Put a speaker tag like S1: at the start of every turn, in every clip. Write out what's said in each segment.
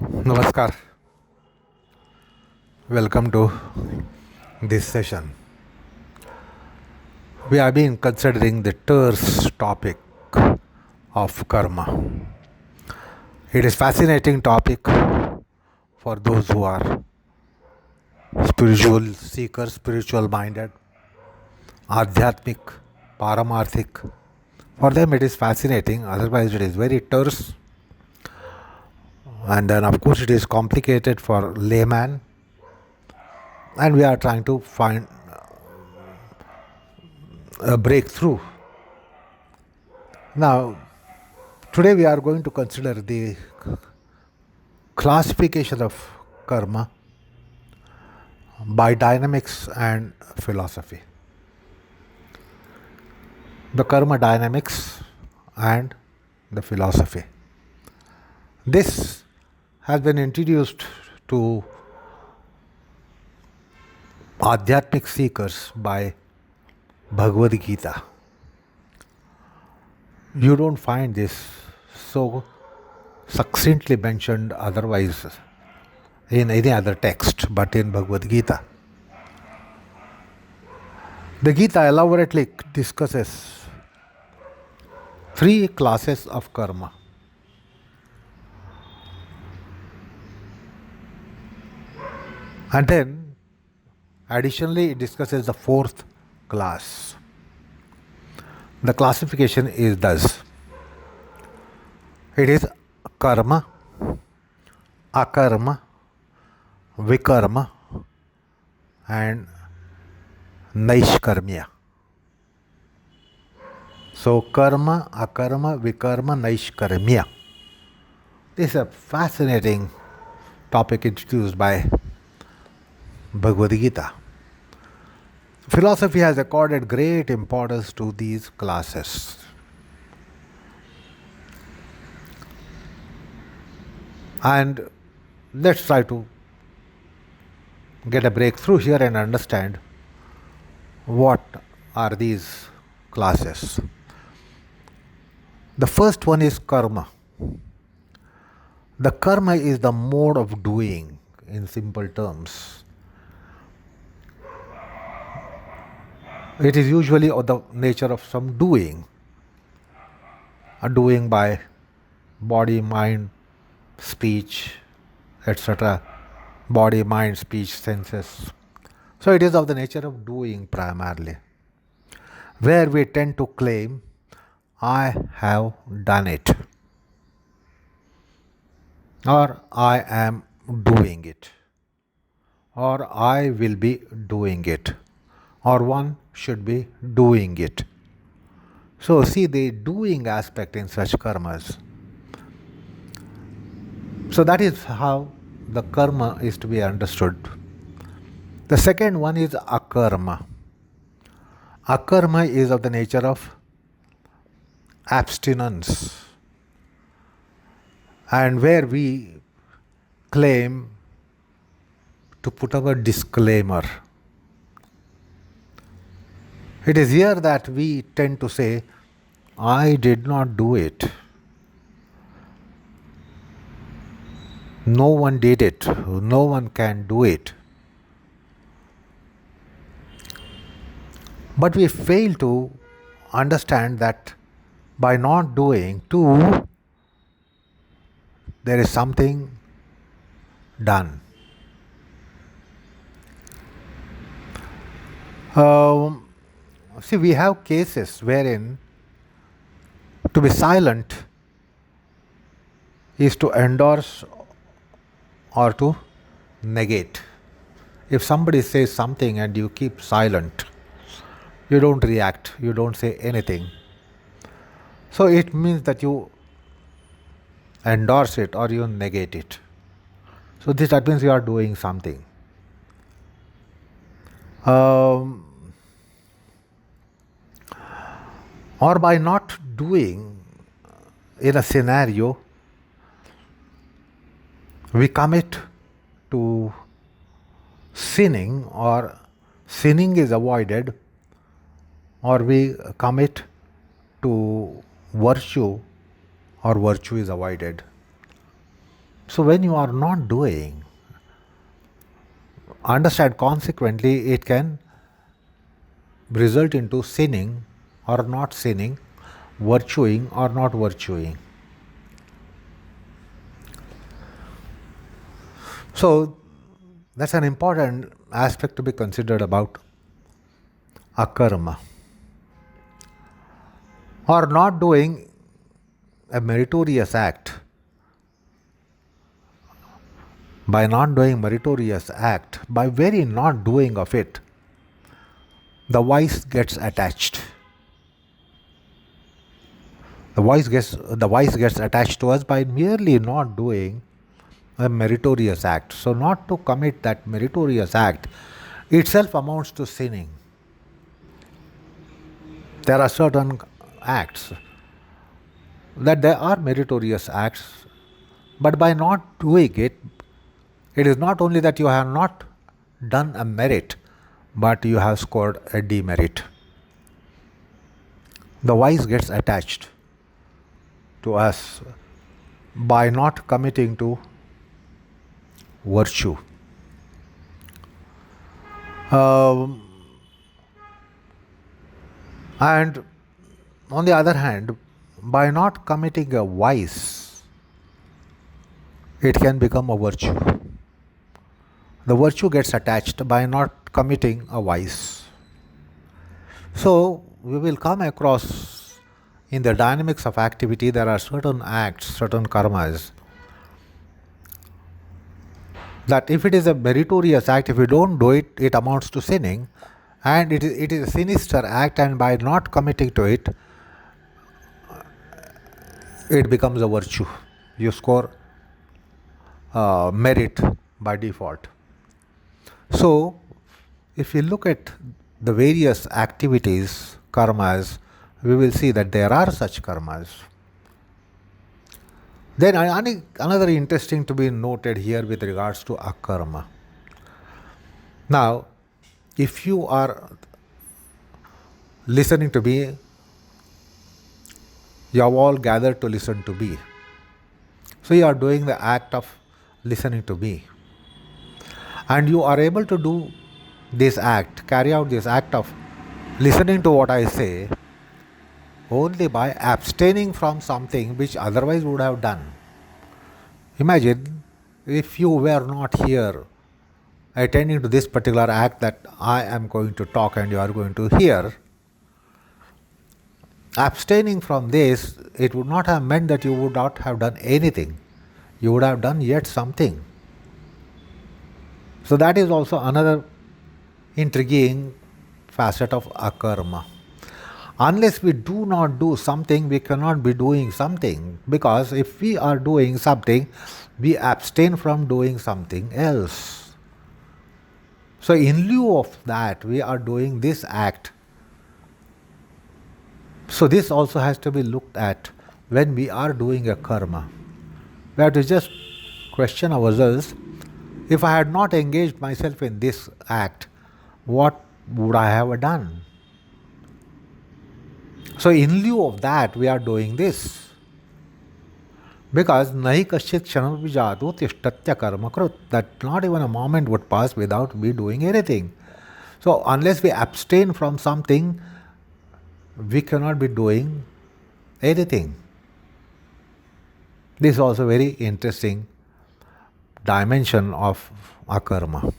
S1: Namaskar. Welcome to this session. We have been considering the terse topic of karma. It is fascinating topic for those who are spiritual seekers, spiritual minded, adhyatmic, paramarthik. For them it is fascinating, otherwise it is very terse. And then of course it is complicated for layman, and we are trying to find a breakthrough. Now, today we are going to consider the classification of karma by dynamics and philosophy. The karma dynamics and the philosophy. This has been introduced to adhyatmic seekers by Bhagavad Gita. You don't find this so succinctly mentioned otherwise in any other text but in Bhagavad Gita. The Gita elaborately discusses three classes of karma. And then additionally it discusses the fourth class. The classification is thus. It is karma, akarma, vikarma and Naishkarmya. So karma, akarma, vikarma, Naishkarmya. This is a fascinating topic introduced by Bhagavad Gita. Philosophy has accorded great importance to these classes. And let's try to get a breakthrough here and understand what are these classes. The first one is karma. The karma is the mode of doing in simple terms. It is usually of the nature of some doing, a doing by body, mind, speech, etc. Body, mind, speech, senses. So it is of the nature of doing primarily, where we tend to claim, I have done it, or I am doing it, or I will be doing it, or one should be doing it. So see the doing aspect in such karmas. So that is how the karma is to be understood. The second one is akarma. Akarma is of the nature of abstinence, and where we claim to put our disclaimer. It is here that we tend to say, I did not do it. No one did it. No one can do it. But we fail to understand that by not doing too, there is something done. See, we have cases wherein to be silent is to endorse or to negate. If somebody says something and you keep silent, you don't react, you don't say anything, so it means that you endorse it or you negate it. So that means you are doing something. Or by not doing in a scenario, we commit to sinning, or sinning is avoided, or we commit to virtue, or virtue is avoided. So when you are not doing, understand consequently it can result into sinning or not sinning, virtuing or not virtuing. So that's an important aspect to be considered about akarma. Or not doing a meritorious act. By not doing meritorious act, by very not doing of it, the vice gets attached. The vice gets attached to us by merely not doing a meritorious act. So not to commit that meritorious act itself amounts to sinning. There are certain acts that there are meritorious acts, but by not doing it, it is not only that you have not done a merit, but you have scored a demerit. The vice gets attached to us by not committing to virtue. And on the other hand, by not committing a vice, it can become a virtue. The virtue gets attached by not committing a vice. So we will come across in the dynamics of activity, there are certain acts, certain karmas, that if it is a meritorious act, if you don't do it, it amounts to sinning, and it is a sinister act, and by not committing to it, it becomes a virtue. You score merit by default. So, if you look at the various activities, karmas, we will see that there are such karmas. Then another interesting to be noted here with regards to akarma. Now, if you are listening to me, you have all gathered to listen to me. So you are doing the act of listening to me. And you are able to do this act, carry out this act of listening to what I say, only by abstaining from something which otherwise would have done. Imagine if you were not here attending to this particular act that I am going to talk and you are going to hear. Abstaining from this, it would not have meant that you would not have done anything. You would have done yet something. So that is also another intriguing facet of akarma. Unless we do not do something, we cannot be doing something. Because if we are doing something, we abstain from doing something else. So in lieu of that, we are doing this act. So this also has to be looked at when we are doing a karma. We have to just question ourselves, if I had not engaged myself in this act, what would I have done? So in lieu of that, we are doing this. Because nahi kaschit kshanam vijatu tishtatya karma krut, that not even a moment would pass without we doing anything. So unless we abstain from something, we cannot be doing anything. This is also a very interesting dimension of akarma.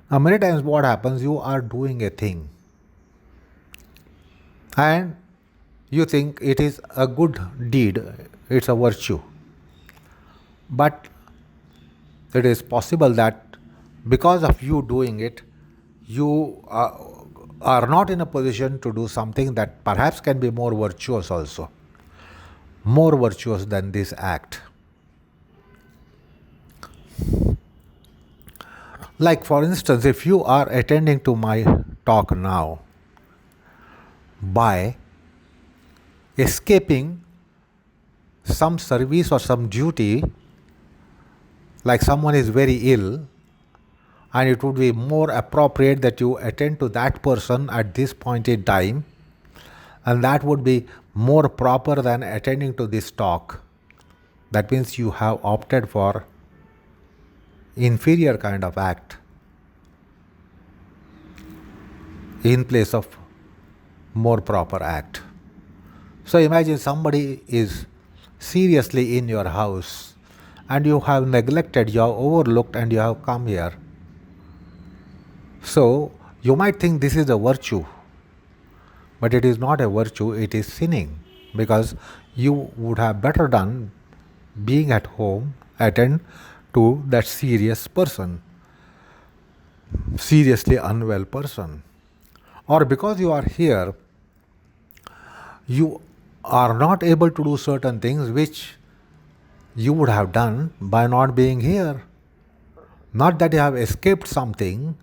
S1: Now many times what happens, you are doing a thing and you think it is a good deed, it's a virtue. But it is possible that because of you doing it, you are not in a position to do something that perhaps can be more virtuous also, more virtuous than this act. Like for instance, if you are attending to my talk now by escaping some service or some duty, like someone is very ill, and it would be more appropriate that you attend to that person at this point in time, and that would be more proper than attending to this talk. That means you have opted for inferior kind of act in place of more proper act. So imagine somebody is seriously in your house and you have neglected, you have overlooked, and you have come here. So you might think this is a virtue, but it is not a virtue, it is sinning, because you would have better done being at home, attend to that serious person, seriously unwell person. Or because you are here, you are not able to do certain things which you would have done by not being here. Not that you have escaped something,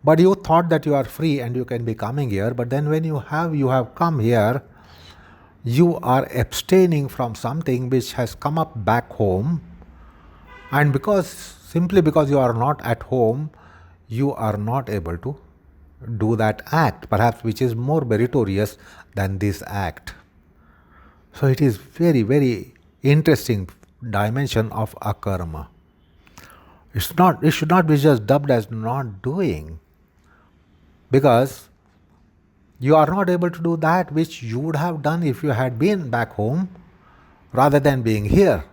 S1: but you thought that you are free and you can be coming here, but then when you have come here, you are abstaining from something which has come up back home, and simply because you are not at home, you are not able to do that act, perhaps which is more meritorious than this act. So it is very, very interesting dimension of akarma. It should not be just dubbed as not doing, because you are not able to do that which you would have done if you had been back home rather than being here.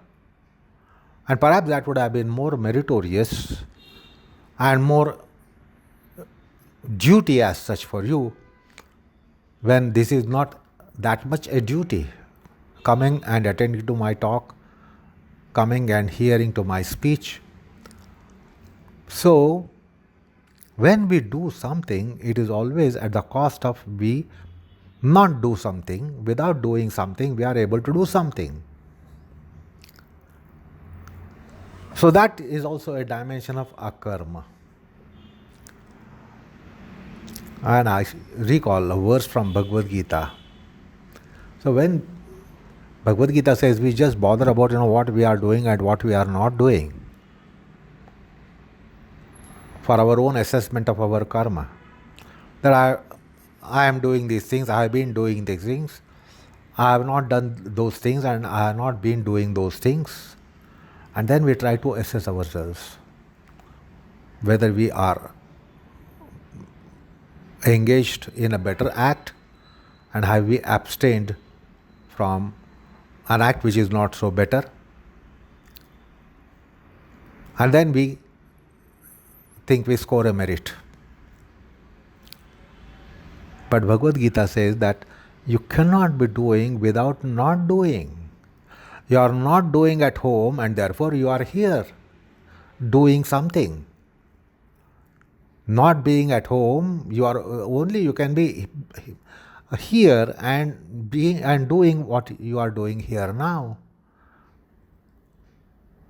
S1: And perhaps that would have been more meritorious and more duty as such for you, when this is not that much a duty. Coming and attending to my talk, coming and hearing to my speech. So, when we do something, it is always at the cost of we not do something. Without doing something, we are able to do something. So that is also a dimension of akarma. And I recall a verse from Bhagavad Gita. So when Bhagavad Gita says we just bother about what we are doing and what we are not doing for our own assessment of our karma. That I am doing these things, I have been doing these things, I have not done those things, and I have not been doing those things. And then we try to assess ourselves whether we are engaged in a better act, and have we abstained from an act which is not so better. And then we think we score a merit. But Bhagavad Gita says that you cannot be doing without not doing. You are not doing at home, and therefore you are here doing something. Not being at home, you can be here and doing what you are doing here now.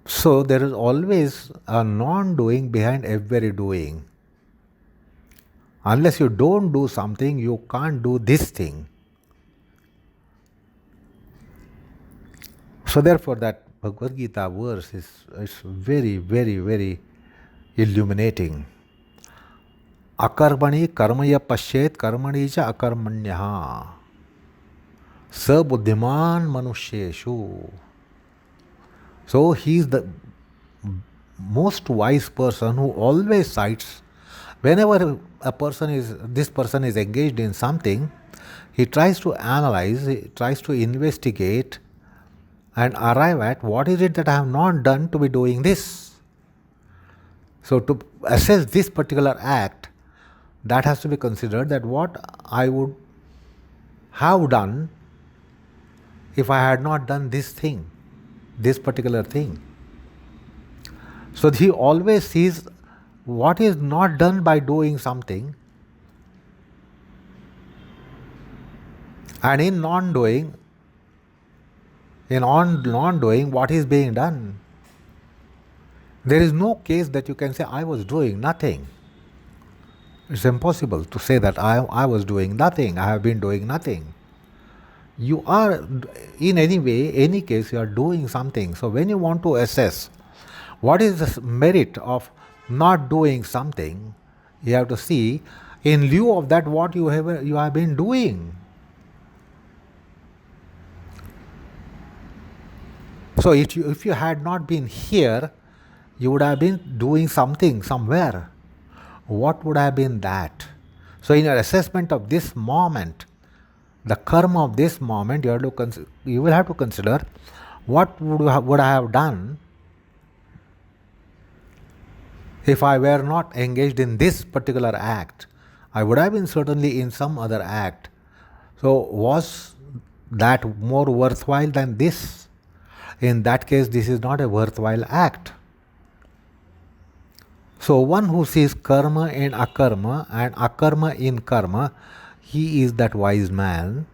S1: So there is always a non-doing behind every doing. Unless you don't do something, you can't do this thing. So therefore that Bhagavad Gita verse is very, very, very illuminating. Akarmani karmaya pashyet karmani cha akarmanyaha sa buddhiman manushyeshu. So he is the most wise person who always cites, whenever this person is engaged in something, he tries to analyze, he tries to investigate and arrive at what is it that I have not done to be doing this. So to assess this particular act, that has to be considered, that what I would have done if I had not done this thing, this particular thing. So he always sees what is not done by doing something, and in non-doing, what is being done. There is no case that you can say, I was doing nothing. It's impossible to say that I was doing nothing, I have been doing nothing. You are, in any case, you are doing something. So when you want to assess what is the merit of not doing something, you have to see, in lieu of that, what you have been doing. So if you had not been here, you would have been doing something somewhere. What would have been that? So in your assessment of this moment, the karma of this moment, you will have to consider what would I have done if I were not engaged in this particular act. I would have been certainly in some other act. So was that more worthwhile than this? In that case, this is not a worthwhile act. So one who sees karma in akarma and akarma in karma, he is that wise man.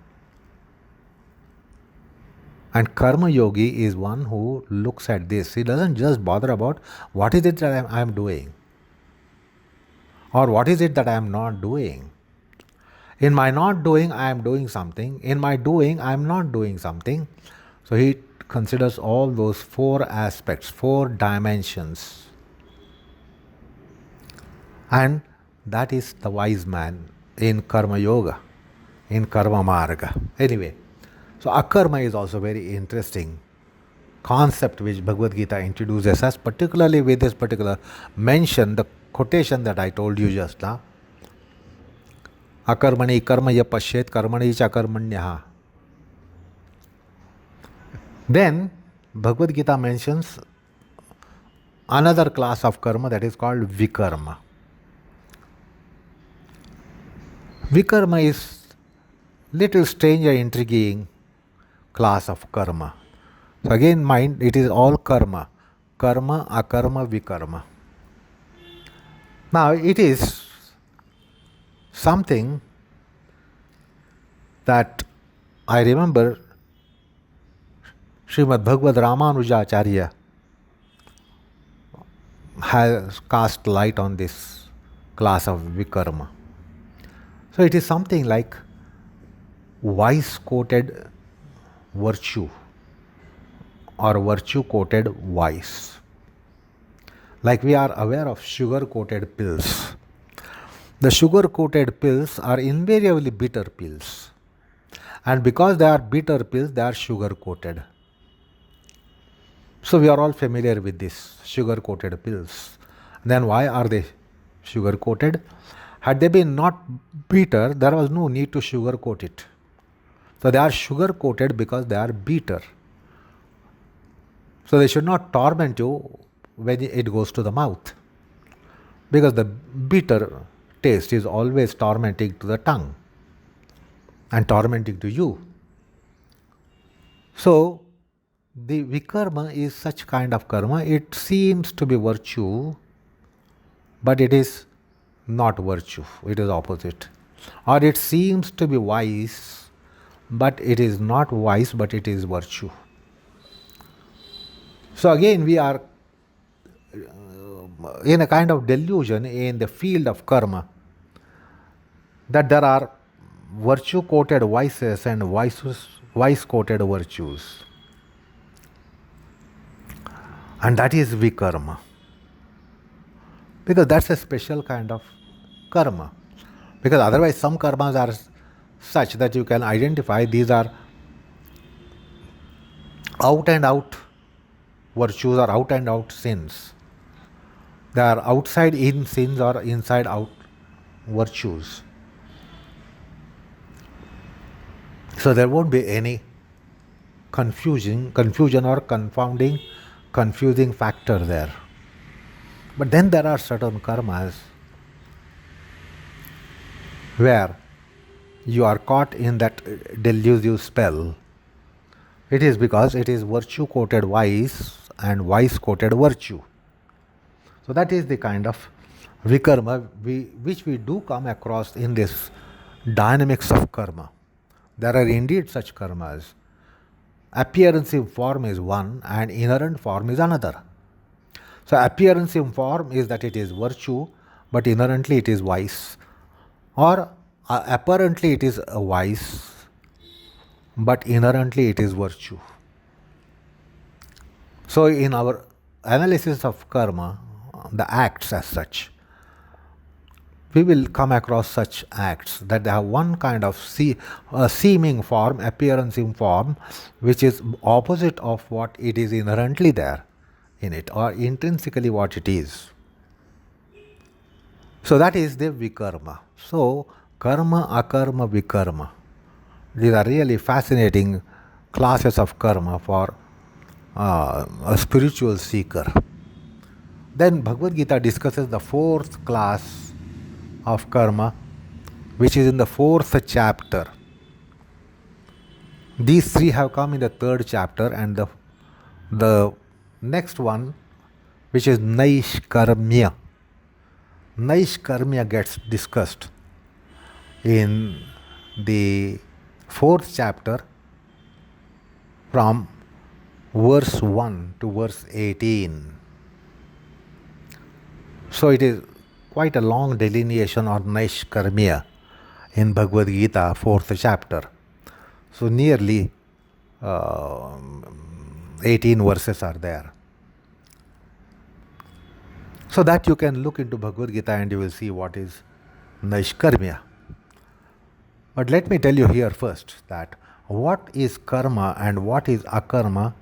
S1: And Karma Yogi is one who looks at this. He doesn't just bother about what is it that I am doing or what is it that I am not doing. In my not doing, I am doing something. In my doing, I am not doing something. So he considers all those four aspects, four dimensions. And that is the wise man in Karma Yoga, in Karma Marga. Anyway, so akarma is also very interesting concept which Bhagavad Gita introduces us, particularly with this particular mention, the quotation that I told you just now. Akarmani karma ya pashyet karmani cha karmanyaha. Then Bhagavad Gita mentions another class of karma that is called Vikarma. Vikarma is little strange and intriguing class of karma. So again, mind, it is all karma. Karma, akarma, vikarma. Now it is something that I remember Srimad Bhagavad Ramanuja Acharya has cast light on this class of vikarma. So it is something like vice-coated virtue or virtue-coated vice. Like we are aware of sugar-coated pills. The sugar-coated pills are invariably bitter pills. And because they are bitter pills, they are sugar-coated. So we are all familiar with this sugar-coated pills. Then why are they sugar-coated? Had they been not bitter, there was no need to sugar-coat it. So they are sugar-coated because they are bitter. So they should not torment you when it goes to the mouth. Because the bitter taste is always tormenting to the tongue and tormenting to you. So the vikarma is such kind of karma. It seems to be virtue, but it is not virtue. It is opposite. Or it seems to be vice, but it is not vice, but it is virtue. So again, we are in a kind of delusion in the field of karma that there are virtue-coated vices and vice-coated virtues. And that is vikarma. Because that's a special kind of karma. Because otherwise some karmas are such that you can identify these are out and out virtues or out and out sins. They are outside in sins or inside out virtues. So there won't be any confusion or confusing factor there. But then there are certain karmas where you are caught in that delusive spell. It is because it is virtue-coated vice and vice-coated virtue. So that is the kind of vikarma which we do come across in this dynamics of karma. There are indeed such karmas. Appearance in form is one and inherent form is another. So appearance in form is that it is virtue, but inherently it is vice. Or apparently it is a vice, but inherently it is virtue. So in our analysis of karma, the acts as such, we will come across such acts that they have one kind of seeming form, appearance in form, which is opposite of what it is inherently there in it, or intrinsically what it is. So that is the Vikarma. So Karma, Akarma, Vikarma. These are really fascinating classes of karma for a spiritual seeker. Then Bhagavad Gita discusses the fourth class of karma, which is in the fourth chapter. These three have come in the third chapter, and the next one, which is Naishkarmya. Naishkarmya gets discussed in the fourth chapter from verse 1 to verse 18. So it is quite a long delineation on Naishkarmya in Bhagavad Gita, fourth chapter. So nearly 18 verses are there. So that you can look into Bhagavad Gita and you will see what is Naishkarmya. But let me tell you here first that what is karma and what is akarma.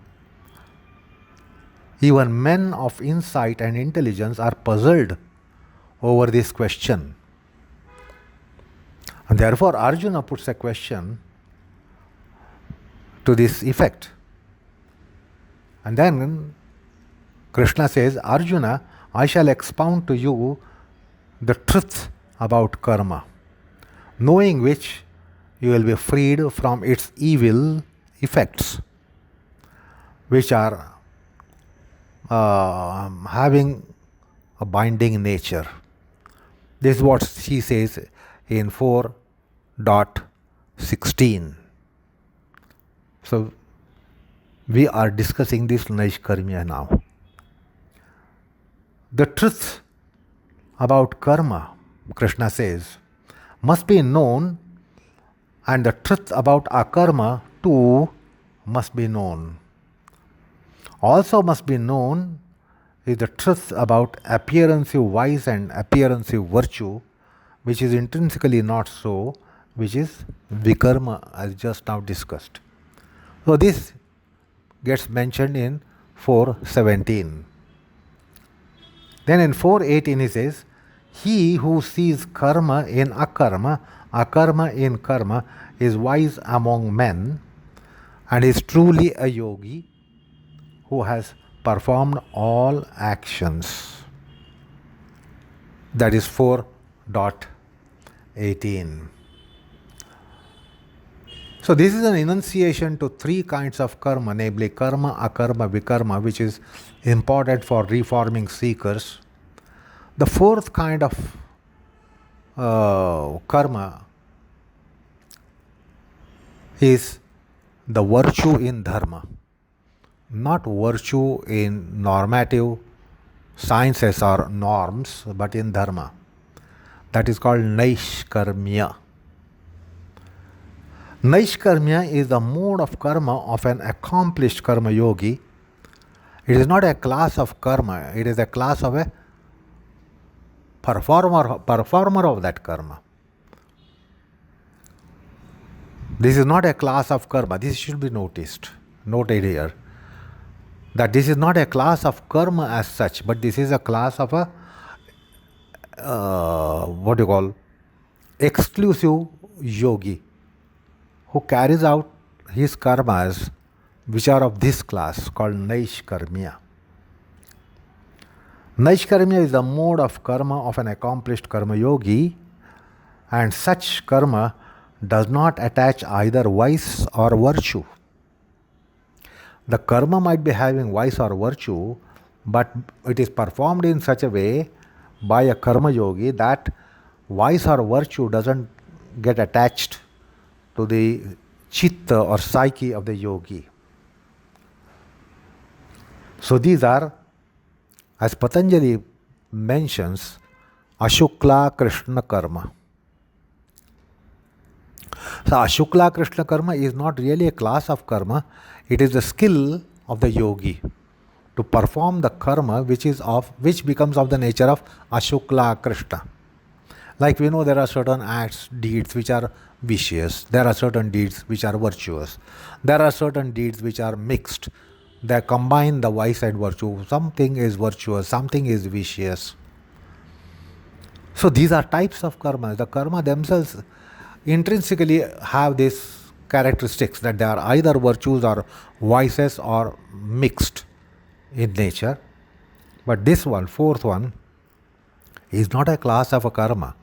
S1: Even men of insight and intelligence are puzzled over this question. And therefore Arjuna puts a question to this effect. And then Krishna says, Arjuna, I shall expound to you the truth about karma, knowing which you will be freed from its evil effects, which are having a binding nature. This is what she says in 4.16. So we are discussing this Naishkarmya now. The truth about karma, Krishna says, must be known, and the truth about akarma too must be known. Also must be known is the truth about appearantive vice and appearantive virtue, which is intrinsically not so, which is Vikarma, as just now discussed. So this gets mentioned in 4.17. Then in 4.18 he says, he who sees karma in akarma, akarma in karma, is wise among men and is truly a yogi who has performed all actions. That is 4.18. So this is an enunciation to three kinds of karma, namely karma, akarma, vikarma, which is important for reforming seekers. The fourth kind of karma is the virtue in dharma, not virtue in normative sciences or norms, but in dharma. That is called Naishkarmya. Naishkarmya is the mode of karma of an accomplished karma yogi. It is not a class of karma, it is a class of a performer of that karma. This is not a class of karma. This should be noted here. That this is not a class of karma as such, but this is a class of a exclusive yogi who carries out his karmas, which are of this class, called Naishkarmya. Naishkarmya is the mode of karma of an accomplished karma yogi, and such karma does not attach either vice or virtue. The karma might be having vice or virtue, but it is performed in such a way by a karma yogi that vice or virtue doesn't get attached to the Citta or psyche of the yogi. So these are, as Patanjali mentions, Ashukla-Krishna karma. So Ashukla-Krishna karma is not really a class of karma, it is the skill of the yogi to perform the karma which becomes of the nature of Ashukla-Krishna. Like we know there are certain acts, deeds which are vicious, there are certain deeds which are virtuous, there are certain deeds which are mixed. They combine the vice and virtue. Something is virtuous, something is vicious. So these are types of karma. The karma themselves intrinsically have these characteristics that they are either virtues or vices or mixed in nature. But this one, fourth one, is not a class of a karma.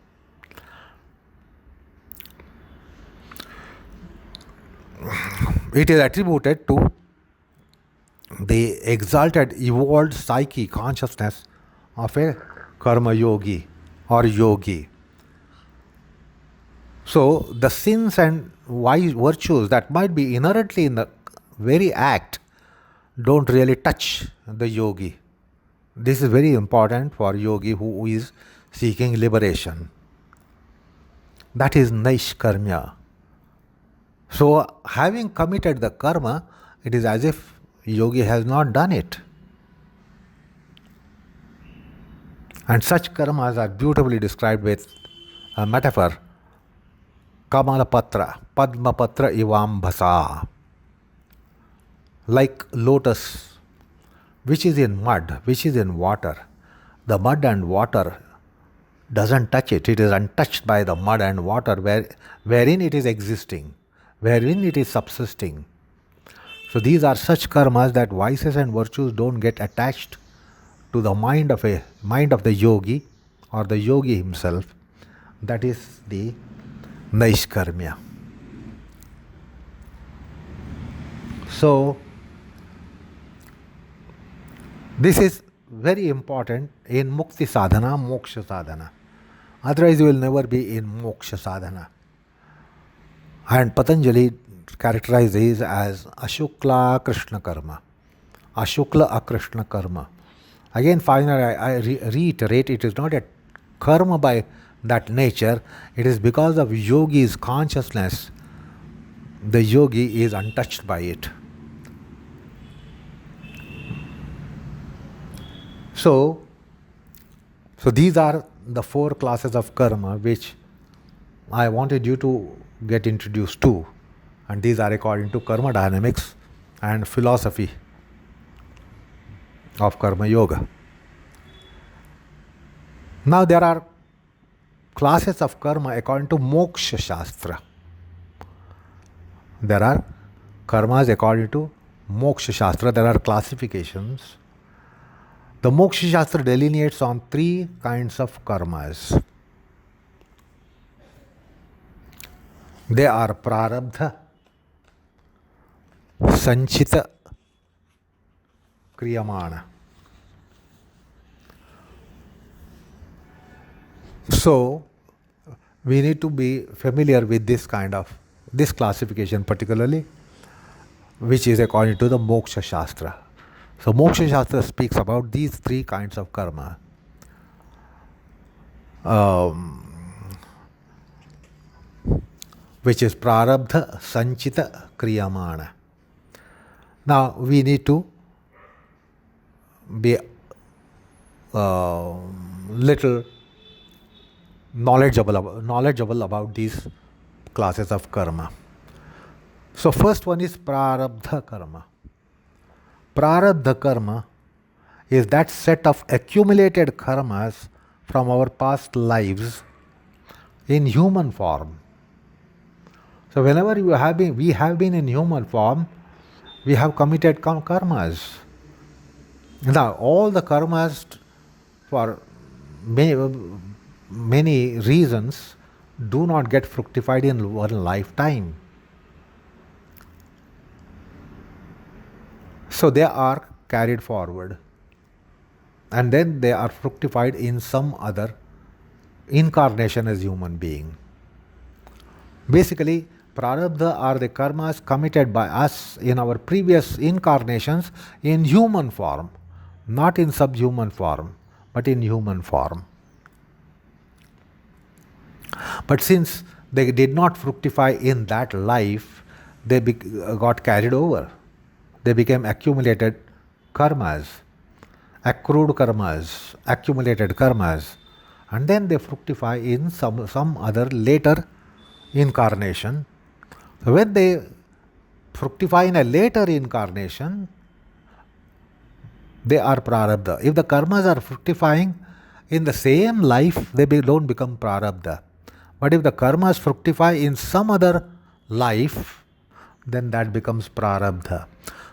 S1: It is attributed to the exalted, evolved psyche, consciousness of a karma yogi or yogi. So the sins and virtues that might be inherently in the very act don't really touch the yogi. This is very important for yogi who is seeking liberation. That is Naishkarmya. So having committed the karma, it is as if yogi has not done it. And such karmas are beautifully described with a metaphor. Kamalapatra, Padmapatra ivam bhasa. Like lotus, which is in mud, which is in water. The mud and water doesn't touch it. It is untouched by the mud and water wherein it is existing, wherein it is subsisting. So these are such karmas that vices and virtues don't get attached to the mind of the yogi or the yogi himself. That is the Naishkarmya. So this is very important in mukti sadhana, moksha sadhana. Otherwise you will never be in moksha sadhana. And Patanjali characterizes these as ashukla-akr karma, ashukla-akr karma. Again, finally, I reiterate, it is not a karma by that nature. It is because of yogi's consciousness. The yogi is untouched by it. So these are the four classes of karma which I wanted you to get introduced to, and these are according to karma dynamics and philosophy of Karma Yoga. Now there are classes of karma according to Moksha Shastra. There are karmas according to Moksha Shastra. There are classifications. The Moksha Shastra delineates on three kinds of karmas. They are prarabdha, sanchita, kriyamana. So we need to be familiar with this classification particularly, which is according to the Moksha Shastra. So Moksha Shastra speaks about these three kinds of karma. Which is prarabdha, sanchita, kriyamana. Now we need to be little knowledgeable about these classes of karma. So first one is prarabdha karma. Prarabdha karma is that set of accumulated karmas from our past lives in human form. So whenever we have been in human form, we have committed karmas. Now all the karmas, for many reasons, do not get fructified in one lifetime. So they are carried forward, and then they are fructified in some other incarnation as human being. Basically, prarabdha are the karmas committed by us in our previous incarnations in human form, not in subhuman form, but in human form. But since they did not fructify in that life, they got carried over. They became accumulated karmas, accrued karmas, accumulated karmas, and then they fructify in some other later incarnation. So when they fructify in a later incarnation, they are prarabdha. If the karmas are fructifying in the same life, they don't become prarabdha. But if the karmas fructify in some other life, then that becomes prarabdha.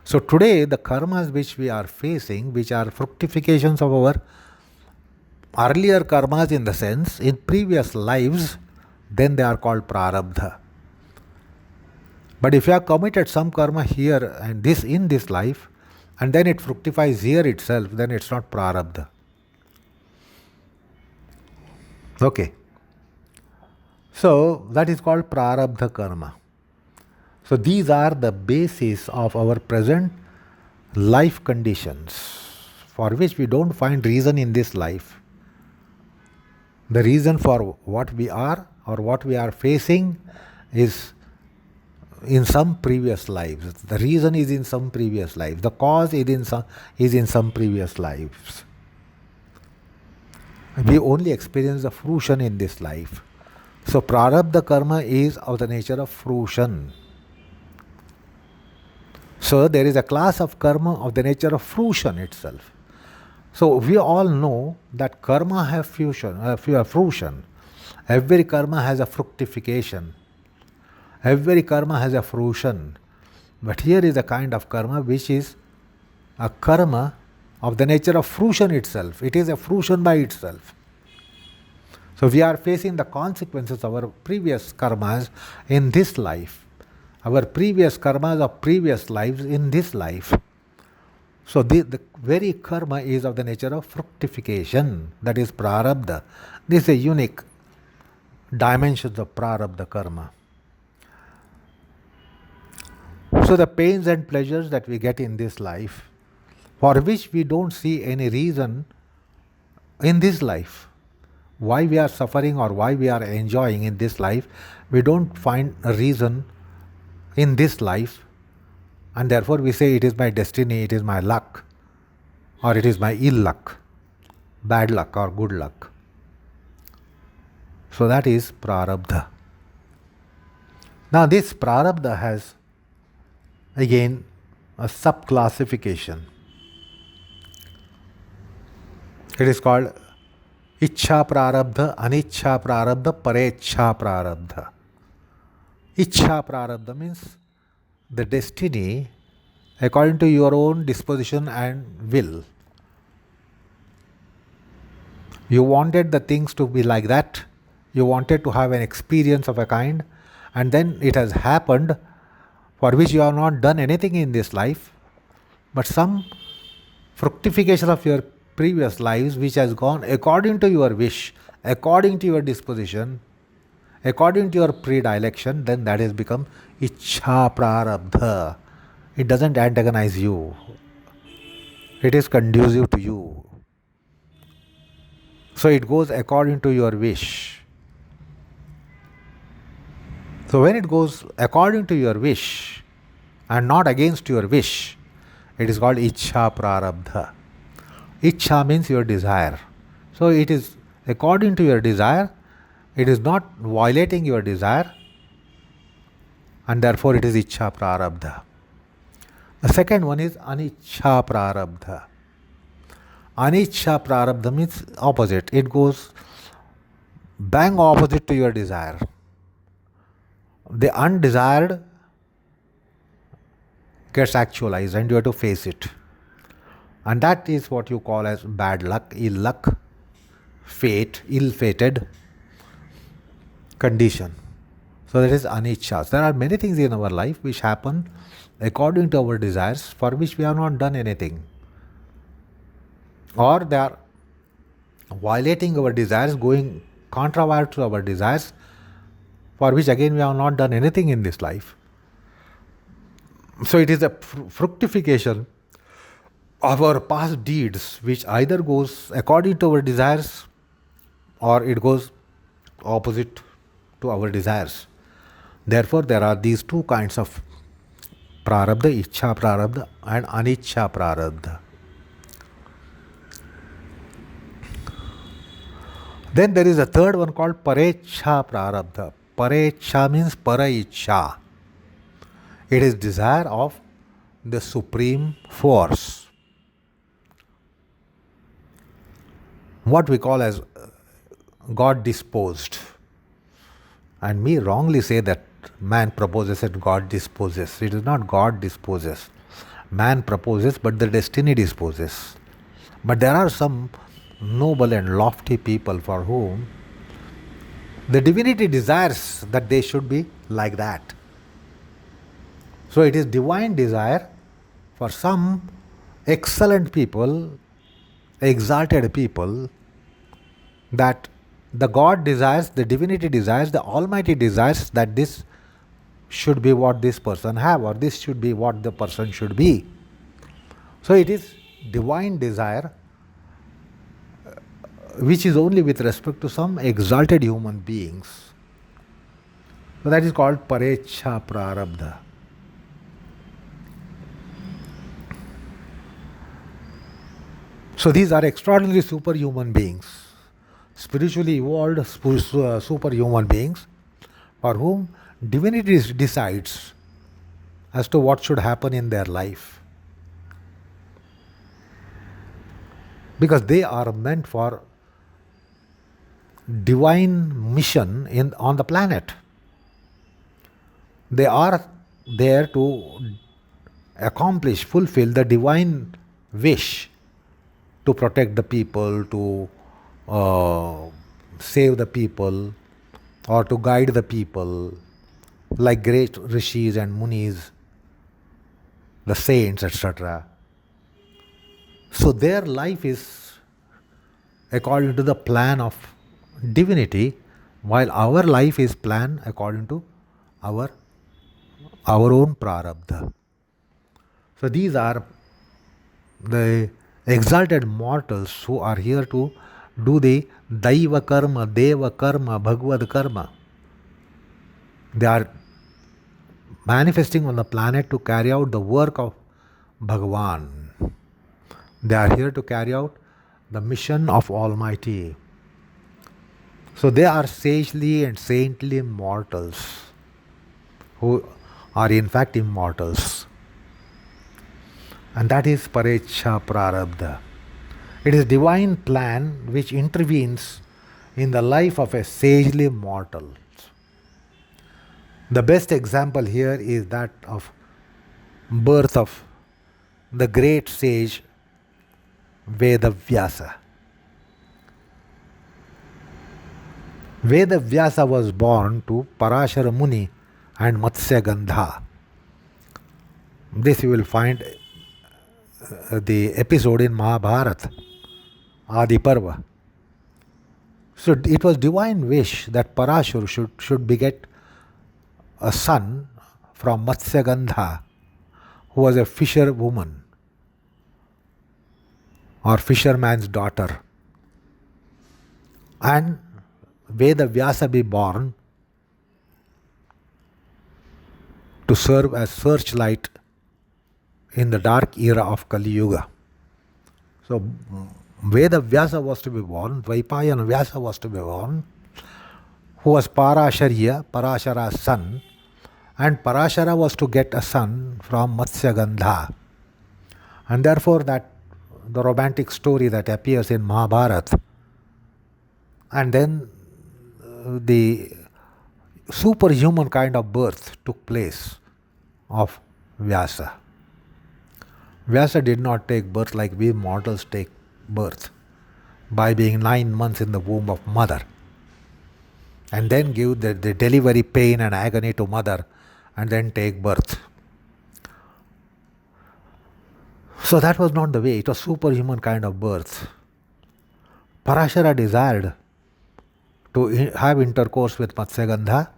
S1: So today the karmas which we are facing, which are fructifications of our earlier karmas in the sense, in previous lives, then they are called prarabdha. But if you have committed some karma here and this in this life, and then it fructifies here itself, then it's not prarabdha. Okay. So that is called prarabdha karma. So these are the basis of our present life conditions, for which we don't find reason in this life. The reason for what we are or what we are facing is in some previous lives. The reason is in some previous lives. The cause is in some previous lives. We only experience the fruition in this life. So prarabdha karma is of the nature of fruition. So there is a class of karma of the nature of fruition itself. So we all know that karma has fruition. Every karma has a fructification. Every karma has a fruition. But here is a kind of karma which is a karma of the nature of fruition itself. It is a fruition by itself. So we are facing the consequences of our previous karmas in this life. Our previous karmas of previous lives in this life. So the very karma is of the nature of fructification. That is prarabdha. This is a unique dimensions of prarabdha karma. So the pains and pleasures that we get in this life, for which we don't see any reason in this life, why we are suffering or why we are enjoying in this life, we don't find a reason in this life, and therefore we say it is my destiny, it is my luck, or it is my ill luck, bad luck or good luck. So that is prarabdha. Now this prarabdha has again a sub-classification. It is called Ichha prarabdha, Anichha prarabdha, Parecha prarabdha. Ichha prarabdha means the destiny according to your own disposition and will. You wanted the things to be like that, you wanted to have an experience of a kind, and then it has happened, for which you have not done anything in this life, but some fructification of your previous lives which has gone according to your wish, according to your disposition, according to your predilection, then that has become Ichha prarabdha. It doesn't antagonize you. It is conducive to you. So it goes according to your wish. So when it goes according to your wish and not against your wish, it is called Ichha prarabdha. Ichha means your desire. So it is according to your desire, it is not violating your desire, and therefore it is Ichha prarabdha. The second one is Anichha prarabdha. Anichha prarabdha means opposite. It goes bang opposite to your desire. The undesired gets actualized and you have to face it. And that is what you call as bad luck, ill luck, fate, ill-fated condition. So that is anicca. There are many things in our life which happen according to our desires, for which we have not done anything. Or they are violating our desires, going contrary to our desires, for which again we have not done anything in this life. So it is a fructification of our past deeds, which either goes according to our desires or it goes opposite to our desires. Therefore, there are these two kinds of prarabdha, ichha prarabdha and anichha prarabdha. Then there is a third one called parecha prarabdha. Parecha means paraicha. It is desire of the supreme force. What we call as God disposed. And me wrongly say that man proposes and God disposes. It is not God disposes. Man proposes, but the destiny disposes. But there are some noble and lofty people for whom the divinity desires that they should be like that. So it is divine desire for some excellent people, exalted people, that the God desires, the divinity desires, the Almighty desires that this should be what this person have, or this should be what the person should be. So it is divine desire which is only with respect to some exalted human beings. So that is called parecha prarabdha. So these are extraordinary superhuman beings, spiritually evolved superhuman beings for whom divinity decides as to what should happen in their life. Because they are meant for divine mission on the planet. They are there to accomplish, fulfill the divine wish to protect the people, to save the people, or to guide the people, like great rishis and munis, the saints, etc. So their life is according to the plan of divinity, while our life is planned according to our own prarabdha. So these are the exalted mortals who are here to do the daiva karma, deva karma, bhagavad karma. They are manifesting on the planet to carry out the work of Bhagavan. They are here to carry out the mission of Almighty. So they are sagely and saintly mortals who are in fact immortals. And that is parecha prarabdha. It is divine plan which intervenes in the life of a sagely mortal. The best example here is that of birth of the great sage Vedavyasa. Vedavyasa was born to Parashara Muni and Matsya Gandha. This you will find the episode in Mahabharata, Adi Parva. So it was divine wish that Parashur should beget a son from Matsya Gandha, who was a fisher woman or fisherman's daughter, and Vedavyasa be born to serve as searchlight in the dark era of Kali Yuga. So Vedavyasa was to be born, Dvaipayana Vyasa was to be born, who was Parashariya, Parashara's son, and Parashara was to get a son from Matsya Gandha. And therefore the romantic story that appears in Mahabharata, and then the superhuman kind of birth took place of Vyasa. Vyasa did not take birth like we mortals take birth, by being 9 months in the womb of mother, and then give the delivery pain and agony to mother, and then take birth. So that was not the way. It was superhuman kind of birth. Parashara desired to have intercourse with Matsyagandha.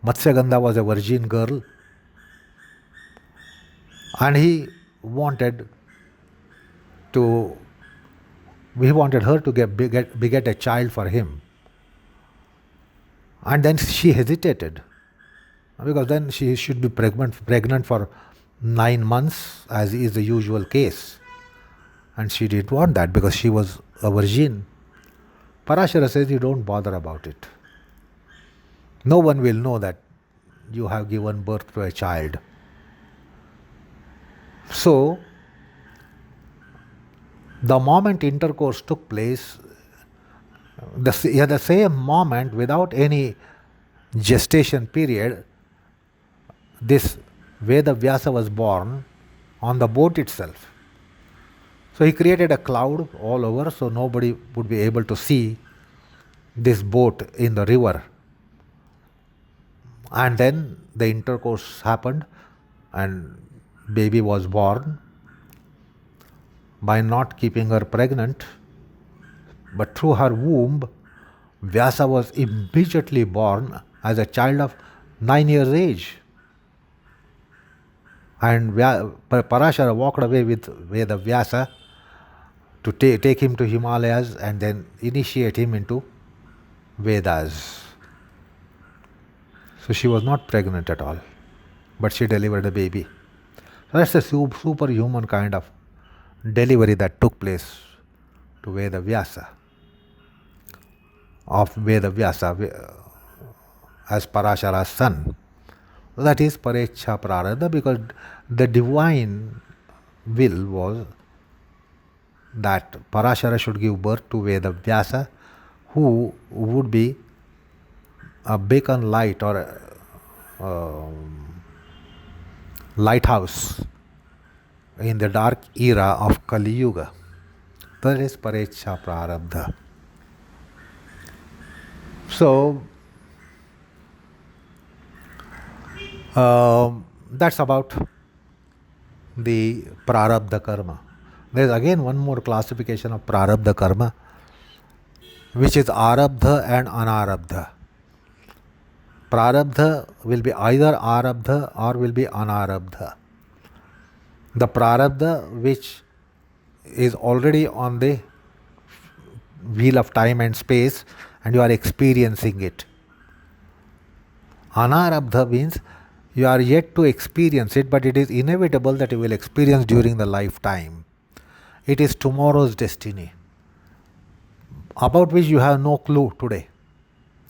S1: Matsyagandha was a virgin girl, and he wanted her to beget a child for him. And then she hesitated, because then she should be pregnant for 9 months, as is the usual case. And she didn't want that because she was a virgin. Parashara says you don't bother about it. No one will know that you have given birth to a child. So, the moment intercourse took place, the same moment, without any gestation period, this Veda Vyasa was born on the boat itself. So he created a cloud all over so nobody would be able to see this boat in the river. And then the intercourse happened and baby was born. By not keeping her pregnant, but through her womb, Vyasa was immediately born as a child of 9 years age. And Parashara walked away with Veda Vyasa to take him to Himalayas and then initiate him into Vedas. So she was not pregnant at all, but she delivered a baby. So that's a superhuman kind of delivery that took place to Veda Vyasa, of Veda Vyasa as Parashara's son. That is Parecha Prarabdha, because the divine will was that Parashara should give birth to Veda Vyasa, who would be a beacon light or a lighthouse in the dark era of Kali Yuga. That is Parecha Prarabdha. So, that's about the Prarabdha Karma. There is again one more classification of Prarabdha Karma, which is Arabdha and Anarabdha. Prarabdha will be either Arabdha or will be Anarabdha. The Prarabdha which is already on the wheel of time and space and you are experiencing it. Anarabdha means you are yet to experience it, but it is inevitable that you will experience during the lifetime. It is tomorrow's destiny, about which you have no clue today.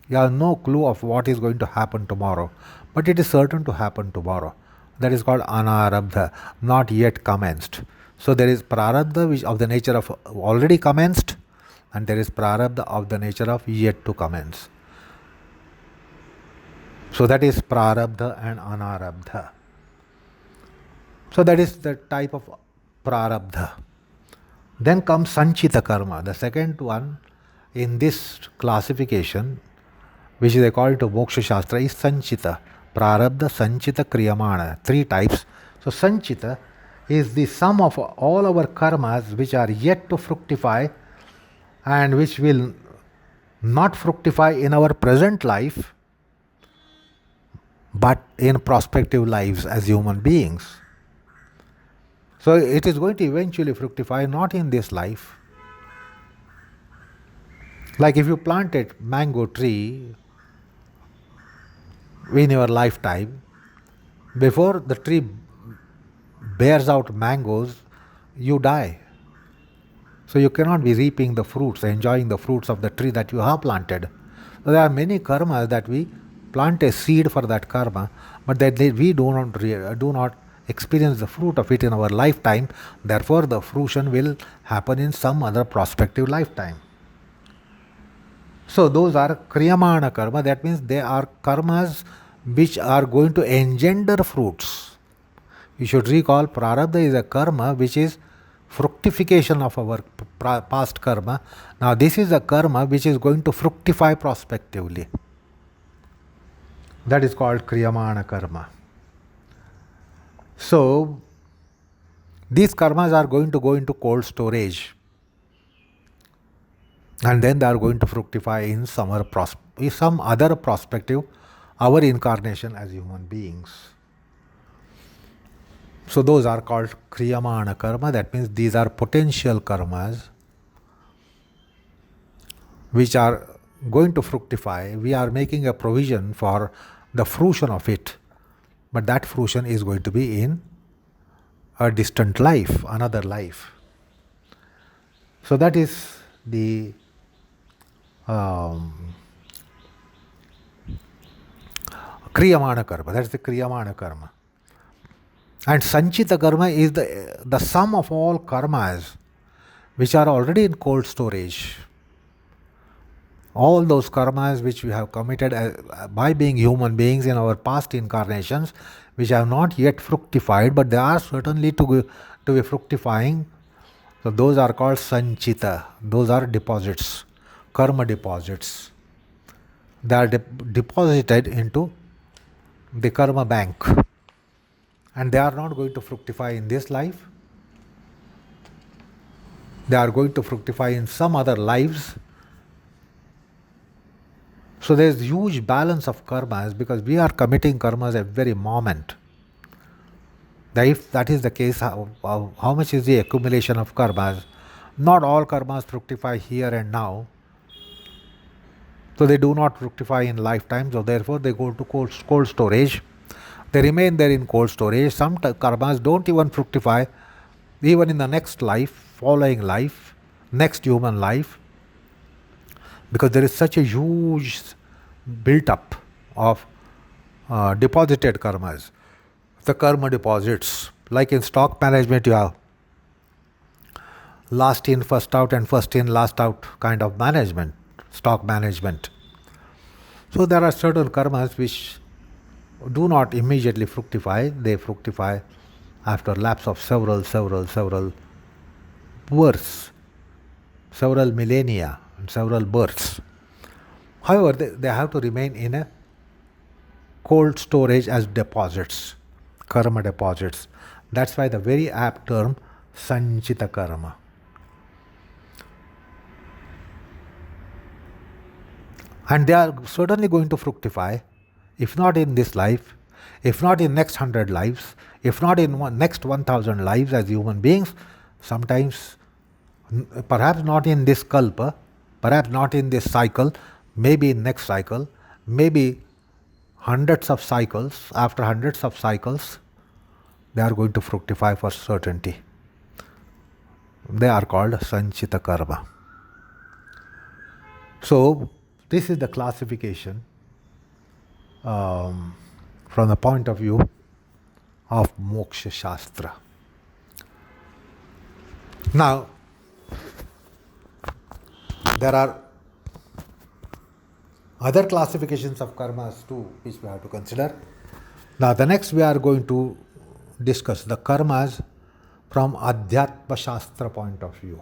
S1: You have no clue of what is going to happen tomorrow, but it is certain to happen tomorrow. That is called Anarabdha, not yet commenced. So there is Prarabdha which of the nature of already commenced, and there is Prarabdha of the nature of yet to commence. So that is Prarabdha and Anarabdha. So that is the type of Prarabdha. Then comes Sanchita Karma, the second one in this classification, which is according to Moksha Shastra, is Sanchita. Prarabdha, Sanchita, Kriyamana. Three types. So Sanchita is the sum of all our karmas which are yet to fructify and which will not fructify in our present life, but in prospective lives as human beings. So it is going to eventually fructify not in this life. Like if you planted mango tree in your lifetime, before the tree bears out mangoes, you die. So you cannot be reaping the fruits, enjoying the fruits of the tree that you have planted. So there are many karmas that we plant a seed for that karma, but that we do not experience the fruit of it in our lifetime. Therefore, the fruition will happen in some other prospective lifetime. So those are Kriyamana karma. That means they are karmas which are going to engender fruits. You should recall Prarabdha is a karma which is fructification of our past karma. Now this is a karma which is going to fructify prospectively. That is called Kriyamana karma. So these karmas are going to go into cold storage, and then they are going to fructify in some other prospective, our incarnation as human beings. So those are called Kriyamana karma. That means these are potential karmas which are going to fructify. We are making a provision for the fruition of it, but that fruition is going to be in a distant life, another life. So that is the um, kriyamana karma. That's the kriyamana karma. And sanchita karma is the sum of all karmas which are already in cold storage. All those karmas which we have committed by being human beings in our past incarnations, which have not yet fructified, but they are certainly to be fructifying. So those are called sanchita. Those are deposits, karma deposits. They are deposited into the karma bank, and they are not going to fructify in this life. They are going to fructify in some other lives. So there is huge balance of karmas because we are committing karmas at very moment. If that is the case, how much is the accumulation of karmas? Not all karmas fructify here and now. So they do not fructify in lifetime. So therefore they go to cold storage. They remain there in cold storage. Some karmas don't even fructify even in the next life, following life, next human life, because there is such a huge built up of deposited karmas. The karma deposits, like in stock management, you have last in, first out, and first in, last out kind of management, stock management. So there are certain karmas which do not immediately fructify. They fructify after lapse of several births, several millennia, and several births. However, they have to remain in a cold storage as deposits, karma deposits. That's why the very apt term sanchita karma. And they are certainly going to fructify, if not in this life, if not in next 100 lives, if not in next 1000 lives as human beings, sometimes, perhaps not in this kalpa, perhaps not in this cycle, maybe in next cycle, maybe hundreds of cycles, after hundreds of cycles, they are going to fructify for certainty. They are called sanchita karma. So, this is the classification from the point of view of Moksha Shastra. Now, there are other classifications of karmas too, which we have to consider. Now, the next we are going to discuss the karmas from Adhyatma Shastra point of view.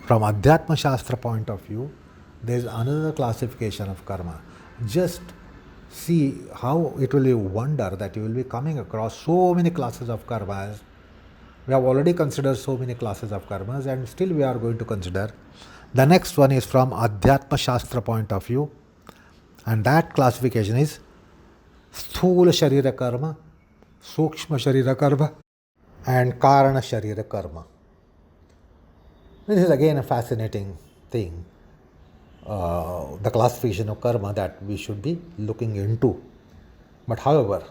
S1: From Adhyatma Shastra point of view, there is another classification of karma. Just see how it will be wonder that you will be coming across so many classes of karmas. We have already considered so many classes of karmas, and still we are going to consider. The next one is from Adhyatma Shastra point of view, and that classification is Sthula Sharira Karma, Sukshma Sharira Karma, and Karana Sharira Karma. This is again a fascinating thing, the classification of karma that we should be looking into. But however,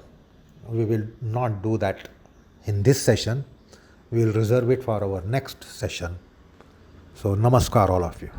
S1: we will not do that in this session. We will reserve it for our next session. So, namaskar all of you.